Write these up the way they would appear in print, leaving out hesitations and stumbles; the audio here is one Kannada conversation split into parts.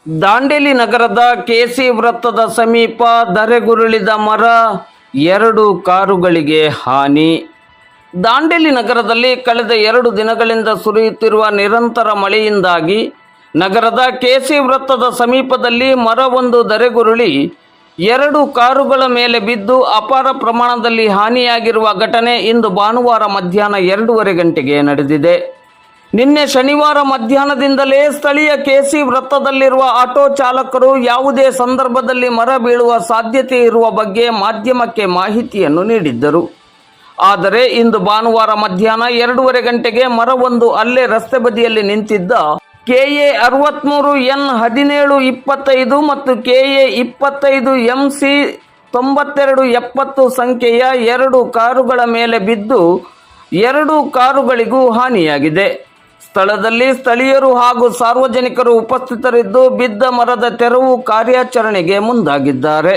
ದಾಂಡೇಲಿ ನಗರದ ಕೆಸಿ ವೃತ್ತದ ಸಮೀಪ ಧರೆಗುರುಳಿದ ಮರ, 2 ಕಾರುಗಳಿಗೆ ಹಾನಿ. ದಾಂಡೇಲಿ ನಗರದಲ್ಲಿ ಕಳೆದ 2 ದಿನಗಳಿಂದ ಸುರಿಯುತ್ತಿರುವ ನಿರಂತರ ಮಳೆಯಿಂದಾಗಿ ನಗರದ ಕೆಸಿ ವೃತ್ತದ ಸಮೀಪದಲ್ಲಿ ಮರವೊಂದು ಧರೆಗುರುಳಿ 2 ಕಾರುಗಳ ಮೇಲೆ ಬಿದ್ದು ಅಪಾರ ಪ್ರಮಾಣದಲ್ಲಿ ಹಾನಿಯಾಗಿರುವ ಘಟನೆ ಇಂದು ಭಾನುವಾರ ಮಧ್ಯಾಹ್ನ 2:30 ಗಂಟೆಗೆ ನಡೆದಿದೆ. ನಿನ್ನೆ ಶನಿವಾರ ಮಧ್ಯಾಹ್ನದಿಂದಲೇ ಸ್ಥಳೀಯ ಕೆಸಿ ವೃತ್ತದಲ್ಲಿರುವ ಆಟೋ ಚಾಲಕರು ಯಾವುದೇ ಸಂದರ್ಭದಲ್ಲಿ ಮರ ಬೀಳುವ ಸಾಧ್ಯತೆ ಇರುವ ಬಗ್ಗೆ ಮಾಧ್ಯಮಕ್ಕೆ ಮಾಹಿತಿಯನ್ನು ನೀಡಿದ್ದರು. ಆದರೆ ಇಂದು ಭಾನುವಾರ ಮಧ್ಯಾಹ್ನ 2:30 ಗಂಟೆಗೆ ಮರವೊಂದು ಅಲ್ಲೇ ರಸ್ತೆ ಬದಿಯಲ್ಲಿ ನಿಂತಿದ್ದ KA 63N 1725 ಮತ್ತು KA 25 MC 9270 ಸಂಖ್ಯೆಯ 2 ಕಾರುಗಳ ಮೇಲೆ ಬಿದ್ದು 2 ಕಾರುಗಳಿಗೂ ಹಾನಿಯಾಗಿದೆ. ಸ್ಥಳದಲ್ಲಿ ಸ್ಥಳೀಯರು ಹಾಗೂ ಸಾರ್ವಜನಿಕರು ಉಪಸ್ಥಿತರಿದ್ದು ಬಿದ್ದ ಮರದ ತೆರವು ಕಾರ್ಯಾಚರಣೆಗೆ ಮುಂದಾಗಿದ್ದಾರೆ.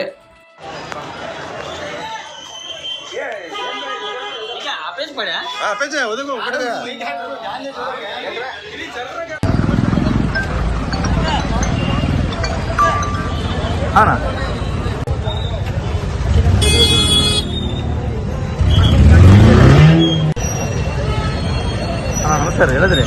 ನಮಸ್ಕಾರ ಹೇಳಿದ್ರಿ.